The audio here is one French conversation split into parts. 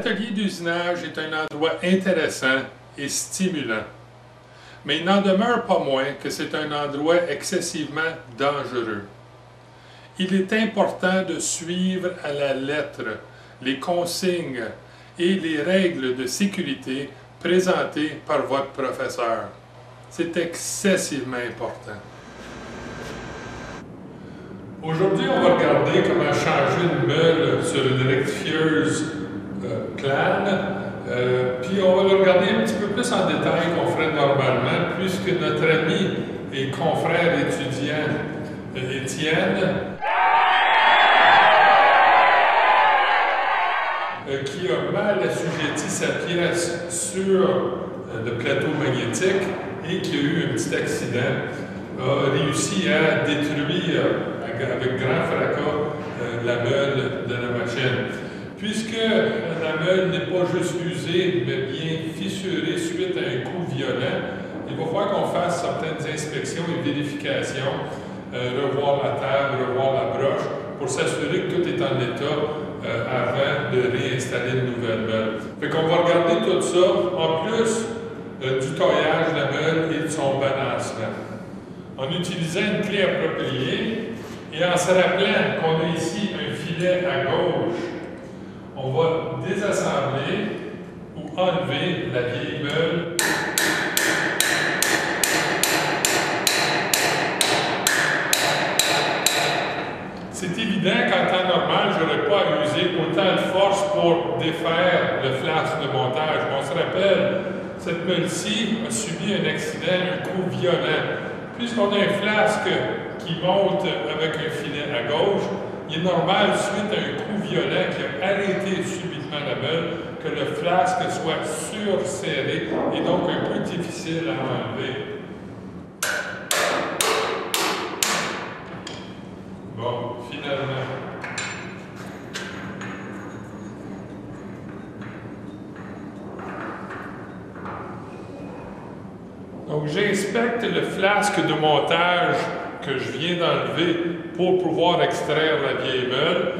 L'atelier d'usinage est un endroit intéressant et stimulant, mais il n'en demeure pas moins que c'est un endroit excessivement dangereux. Il est important de suivre à la lettre les consignes et les règles de sécurité présentées par votre professeur. C'est excessivement important. Aujourd'hui, on va regarder comment changer une meule sur une rectifieuse plane. Puis on va le regarder un petit peu plus en détail qu'on ferait normalement, puisque notre ami et confrère étudiant Étienne, qui a mal assujetti sa pièce sur le plateau magnétique et qui a eu un petit accident, a réussi à détruire avec grand fracas la meule de la machine. Puisque la meule n'est pas juste usée, mais bien fissurée suite à un coup violent, il va falloir qu'on fasse certaines inspections et vérifications, revoir la table, revoir la broche, pour s'assurer que tout est en état avant de réinstaller une nouvelle meule. Fait qu'on va regarder tout ça, en plus du taillage de la meule et de son balancement. En utilisant une clé appropriée et en se rappelant qu'on a ici un filet à gauche, on va désassembler ou enlever la vieille meule. C'est évident qu'en temps normal, je n'aurais pas à user autant de force pour défaire le flasque de montage. On se rappelle, cette meule-ci a subi un accident, un coup violent. Puisqu'on a un flasque qui monte avec un filet à gauche, il est normal, suite à un coup violent qui a arrêté subitement la meule, que le flasque soit surserré et donc un peu difficile à enlever. Bon, finalement. Donc, j'inspecte le flasque de montage que je viens d'enlever pour pouvoir extraire la vieille meule.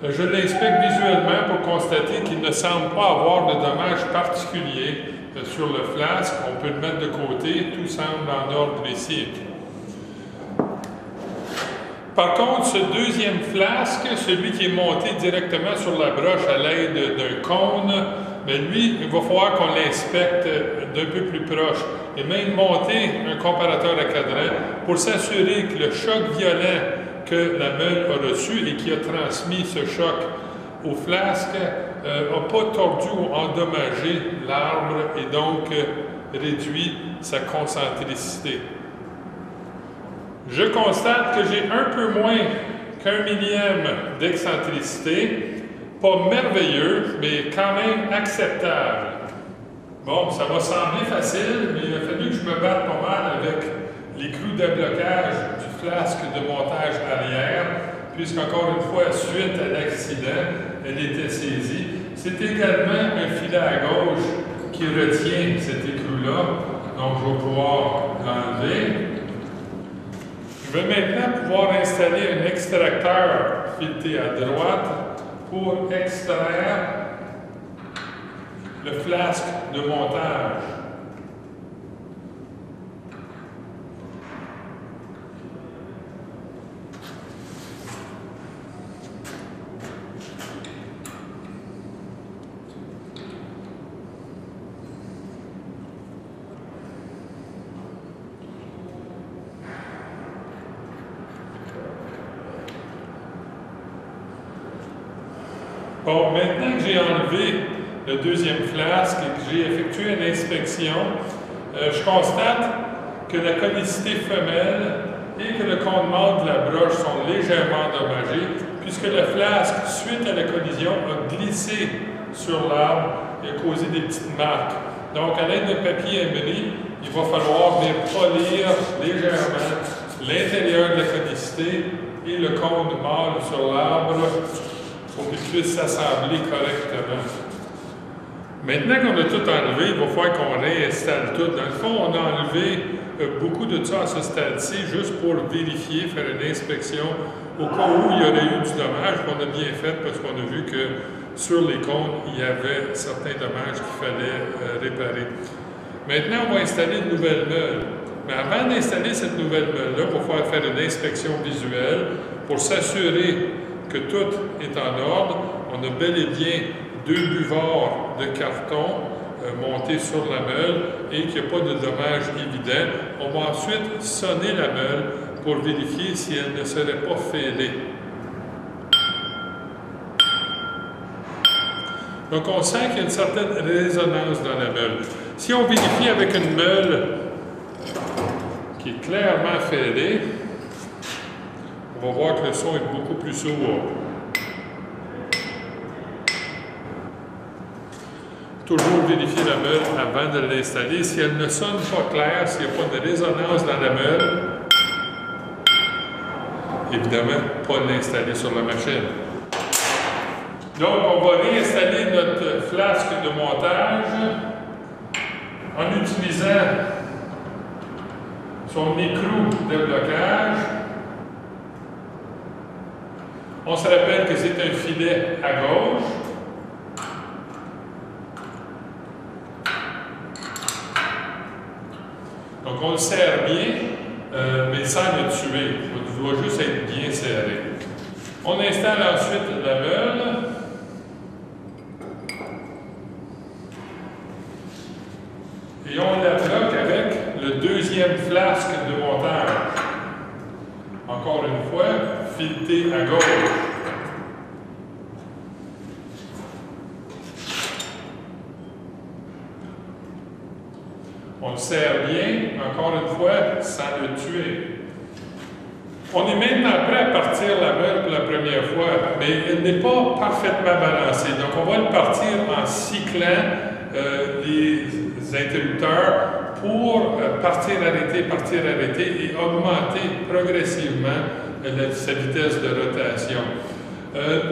Je l'inspecte visuellement pour constater qu'il ne semble pas avoir de dommages particuliers sur le flasque. On peut le mettre de côté, tout semble en ordre ici. Par contre, ce deuxième flasque, celui qui est monté directement sur la broche à l'aide d'un cône, mais lui, il va falloir qu'on l'inspecte d'un peu plus proche. Et même monter un comparateur à cadran pour s'assurer que le choc violent que la meule a reçu et qui a transmis ce choc au flasque n'a pas tordu ou endommagé l'arbre et donc réduit sa concentricité. Je constate que j'ai un peu moins qu'1 millième d'excentricité. Pas merveilleux, mais quand même acceptable. Bon, ça va sembler facile, mais il a fallu que je me batte pas mal avec les clous d'ablocage du flasque de montage arrière, puisqu'encore une fois, suite à l'accident, elle était saisie. C'est également un filet à gauche qui retient cet écrou-là, donc je vais pouvoir l'enlever. Je vais maintenant pouvoir installer un extracteur fileté à droite pour extraire le flasque de montage. Bon, maintenant que j'ai enlevé le deuxième flasque et que j'ai effectué une inspection, je constate que la conicité femelle et que le cône mâle de la broche sont légèrement endommagés, puisque le flasque, suite à la collision, a glissé sur l'arbre et a causé des petites marques. Donc, à l'aide de papier émery, il va falloir venir polir légèrement l'intérieur de la conicité et le cône mâle sur l'arbre pour qu'il puisse s'assembler correctement. Maintenant qu'on a tout enlevé, il va falloir qu'on réinstalle tout. Dans le fond, on a enlevé beaucoup de ça à ce stade-ci, juste pour vérifier, faire une inspection, au cas où il y aurait eu du dommage, qu'on a bien fait parce qu'on a vu que sur les cônes, il y avait certains dommages qu'il fallait réparer. Maintenant, on va installer une nouvelle meule. Mais avant d'installer cette nouvelle meule-là, il va falloir faire une inspection visuelle pour s'assurer que tout est en ordre. On a bel et bien 2 buvards de carton montés sur la meule et qu'il n'y a pas de dommages évidents. On va ensuite sonner la meule pour vérifier si elle ne serait pas fêlée. Donc, on sent qu'il y a une certaine résonance dans la meule. Si on vérifie avec une meule qui est clairement fêlée, on va voir que le son est beaucoup plus sourd. Toujours vérifier la meule avant de l'installer. Si elle ne sonne pas claire, s'il n'y a pas de résonance dans la meule, évidemment, pas l'installer sur la machine. Donc, on va réinstaller notre flasque de montage en utilisant son écrou de blocage. On se rappelle que c'est un filet à gauche. Donc, on le serre bien, mais sans le tuer. Il doit juste être bien serré. On installe ensuite la meule. Et on la bloque avec le deuxième flasque de montage. Encore une fois, fileté à gauche. On le serre bien, encore une fois, sans le tuer. On est maintenant prêt à partir la meule pour la première fois, mais elle n'est pas parfaitement balancée. Donc, on va le partir en cyclant les interrupteurs pour partir, arrêter et augmenter progressivement sa vitesse de rotation.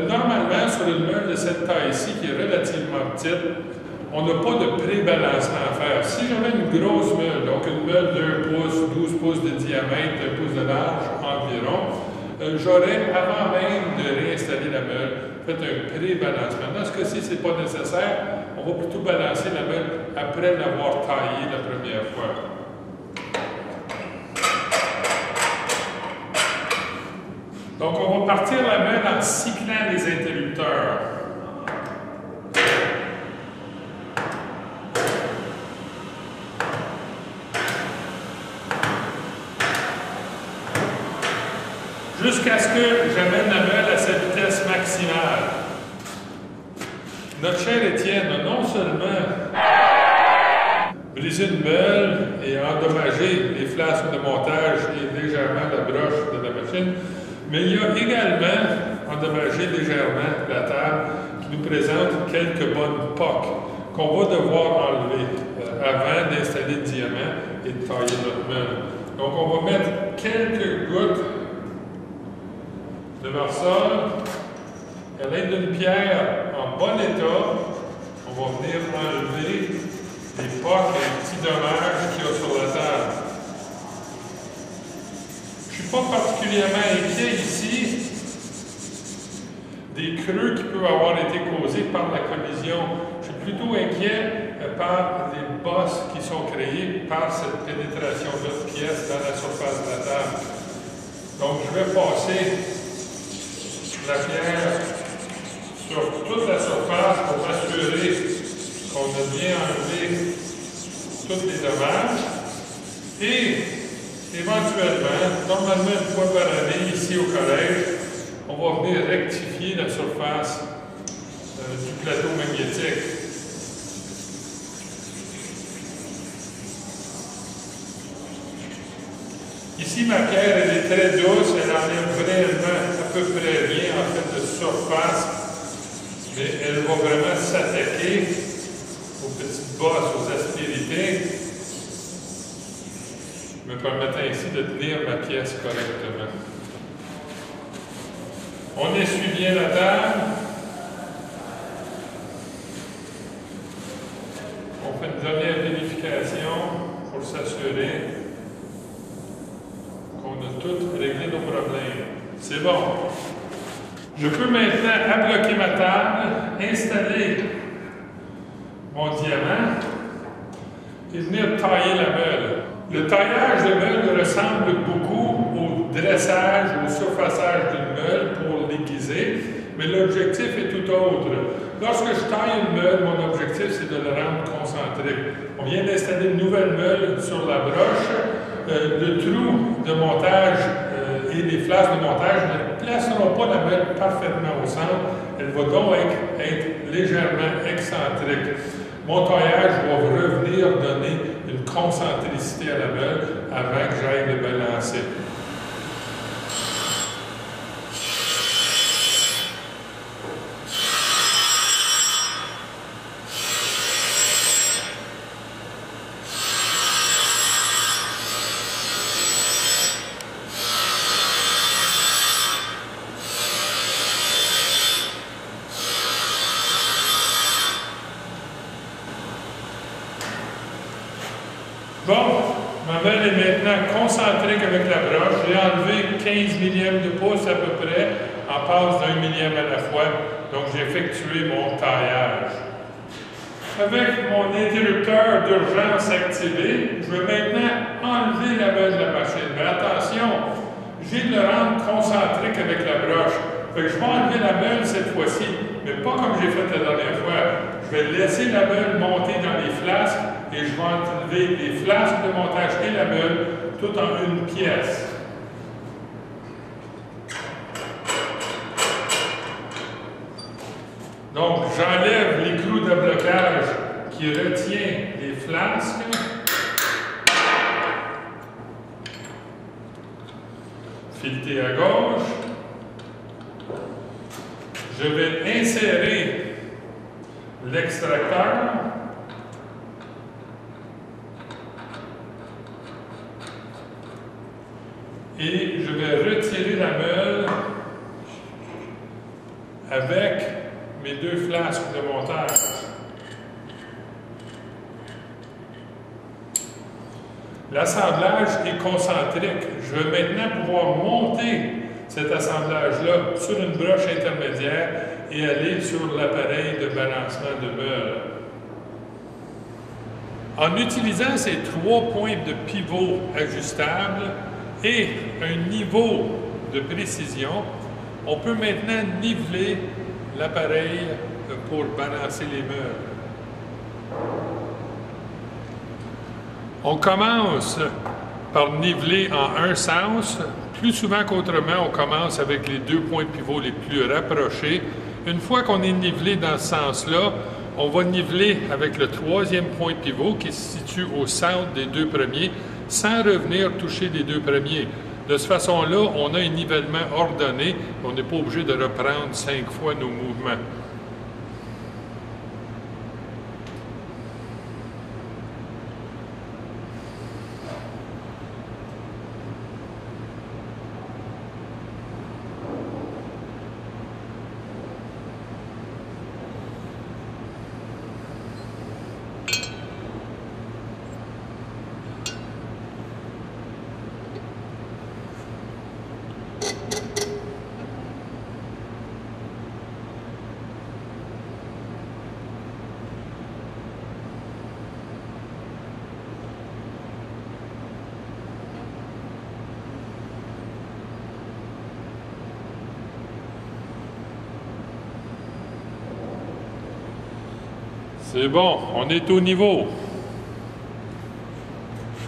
Normalement, sur une meule de cette taille-ci, qui est relativement petite, on n'a pas de pré-balancement à faire. Si j'avais une grosse meule, donc une meule d'1 pouce, 12 pouces de diamètre, 1 pouce de large environ, j'aurais, avant même de réinstaller la meule, fait un pré-balancement. Dans ce cas-ci, ce n'est pas nécessaire. On va plutôt balancer la meule après l'avoir taillée la première fois. Donc, on va partir la meule en cyclant les interrupteurs. Jusqu'à ce que j'amène la meule à sa vitesse maximale. Notre cher Étienne a non seulement brisé une meule et endommagé les flasques de montage et légèrement la broche de la machine, mais il a également endommagé légèrement la table qui nous présente quelques bonnes poques qu'on va devoir enlever avant d'installer le diamant et de tailler notre meule. Donc on va mettre quelques gouttes de Marsol à l'aide d'une pierre en bon état. On va venir enlever les pocs et les petits dommages qu'il y a sur la table. Je ne suis pas particulièrement inquiet ici des creux qui peuvent avoir été causés par la collision. Je suis plutôt inquiet par les bosses qui sont créées par cette pénétration de pièces dans la surface de la table. Donc, je vais passer la pierre sur toute la surface pour m'assurer qu'on a bien enlevé tous les dommages. Et éventuellement, normalement une fois par année, ici au collège, on va venir rectifier la surface du plateau magnétique. Ici, ma pierre, elle est très douce, elle enlève vraiment à peu près rien en fait de surface, mais elle va vraiment s'attaquer aux petites bosses, aux aspérités, me permettant ainsi de tenir ma pièce correctement. On essuie bien la table. On fait une dernière vérification pour s'assurer qu'on a tout réglé nos problèmes. C'est bon. Je peux maintenant abloquer ma table, installer mon diamant et venir tailler la meule. Le taillage de meule ressemble beaucoup au dressage, au surfaçage d'une meule pour l'aiguiser, mais l'objectif est tout autre. Lorsque je taille une meule, mon objectif c'est de la rendre concentrique. On vient d'installer une nouvelle meule sur la broche. Le trou de montage et les flasques de montage ne placeront pas la meule parfaitement au centre. Elle va donc être légèrement excentrique. Mon taillage va revenir donner une concentricité à la meule avant que j'aille le balancer. Bon, ma meule est maintenant concentrique avec la broche. J'ai enlevé 15 millièmes de pouce à peu près, en passe d'1 millième à la fois. Donc j'ai effectué mon taillage. Avec mon interrupteur d'urgence activé, je vais maintenant enlever la meule de la machine. Mais attention, j'ai de le rendre concentrique avec la broche. Fait que je vais enlever la meule cette fois-ci, mais pas comme j'ai fait la dernière fois. Je vais laisser la meule monter dans les flasques et je vais enlever les flasques de montage et la meule tout en une pièce. Donc, j'enlève les clous de blocage qui retiennent les flasques. Fileté à gauche. Je vais insérer l'extracteur. Et je vais retirer la meule avec mes deux flasques de montage. L'assemblage est concentrique. Je vais maintenant pouvoir monter cet assemblage-là sur une broche intermédiaire et aller sur l'appareil de balancement de meule. En utilisant ces 3 points de pivot ajustables et un niveau de précision, on peut maintenant niveler l'appareil pour balancer les meules. On commence par niveler en un sens. Plus souvent qu'autrement, on commence avec les 2 points de pivot les plus rapprochés. Une fois qu'on est nivelé dans ce sens-là, on va niveler avec le 3e point de pivot qui se situe au centre des 2 premiers, sans revenir toucher les 2 premiers. De cette façon-là, on a un nivellement ordonné. On n'est pas obligé de reprendre 5 fois nos mouvements. C'est bon, on est au niveau.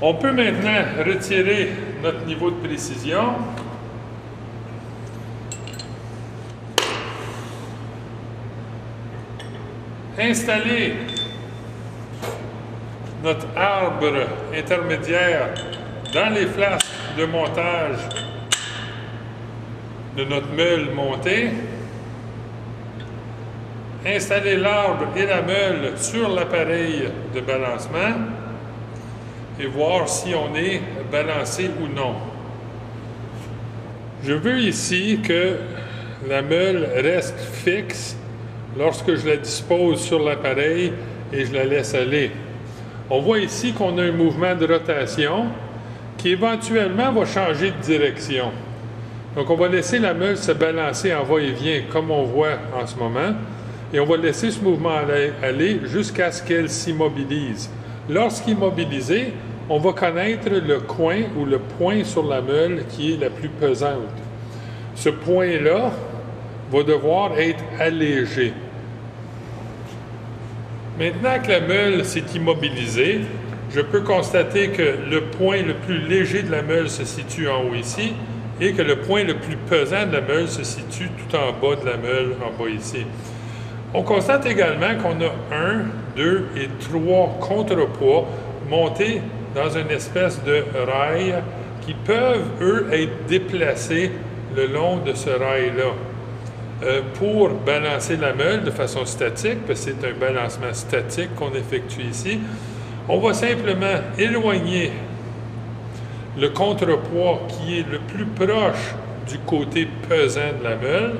On peut maintenant retirer notre niveau de précision. Installer notre arbre intermédiaire dans les flasques de montage de notre meule montée. Installer l'arbre et la meule sur l'appareil de balancement et voir si on est balancé ou non. Je veux ici que la meule reste fixe lorsque je la dispose sur l'appareil et je la laisse aller. On voit ici qu'on a un mouvement de rotation qui éventuellement va changer de direction. Donc, on va laisser la meule se balancer en va-et-vient, comme on voit en ce moment. Et on va laisser ce mouvement aller jusqu'à ce qu'elle s'immobilise. Lorsqu'immobilisée, on va connaître le coin ou le point sur la meule qui est la plus pesante. Ce point-là va devoir être allégé. Maintenant que la meule s'est immobilisée, je peux constater que le point le plus léger de la meule se situe en haut ici et que le point le plus pesant de la meule se situe tout en bas de la meule, en bas ici. On constate également qu'on a 1, 2 et 3 contrepoids montés dans une espèce de rail qui peuvent, eux, être déplacés le long de ce rail-là pour balancer la meule de façon statique, parce que c'est un balancement statique qu'on effectue ici. On va simplement éloigner le contrepoids qui est le plus proche du côté pesant de la meule.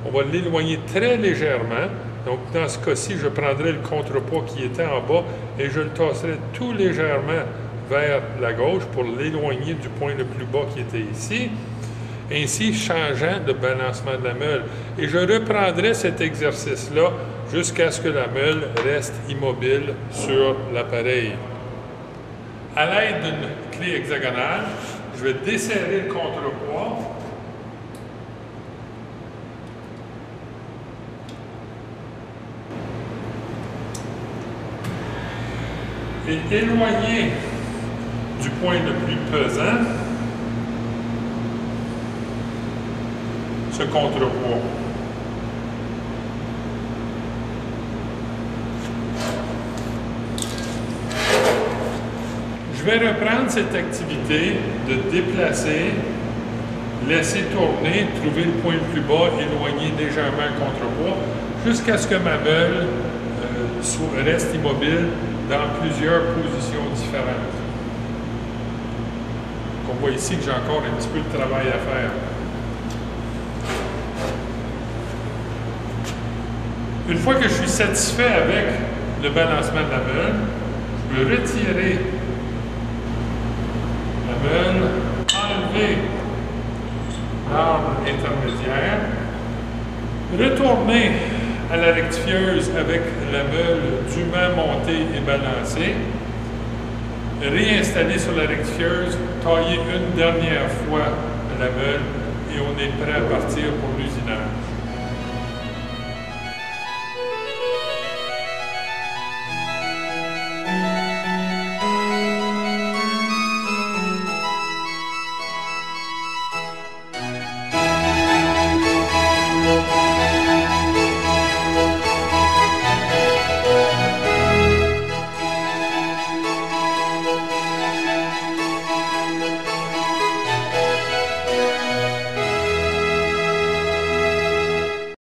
On va l'éloigner très légèrement. Donc, dans ce cas-ci, je prendrai le contrepoids qui était en bas et je le tasserai tout légèrement vers la gauche pour l'éloigner du point le plus bas qui était ici, ainsi changeant le balancement de la meule. Et je reprendrai cet exercice-là jusqu'à ce que la meule reste immobile sur l'appareil. À l'aide d'une clé hexagonale, je vais desserrer le contrepoids. Et éloigner du point le plus pesant ce contrepoids. Je vais reprendre cette activité de déplacer, laisser tourner, trouver le point le plus bas, éloigner légèrement le contrepoids, jusqu'à ce que ma meule reste immobile dans plusieurs positions différentes. Donc, on voit ici que j'ai encore un petit peu de travail à faire. Une fois que je suis satisfait avec le balancement de la meule, je peux retirer la meule, enlever l'arbre intermédiaire, retourner à la rectifieuse avec la meule dûment montée et balancée, réinstaller sur la rectifieuse, tailler une dernière fois la meule et on est prêt à partir pour l'usinage.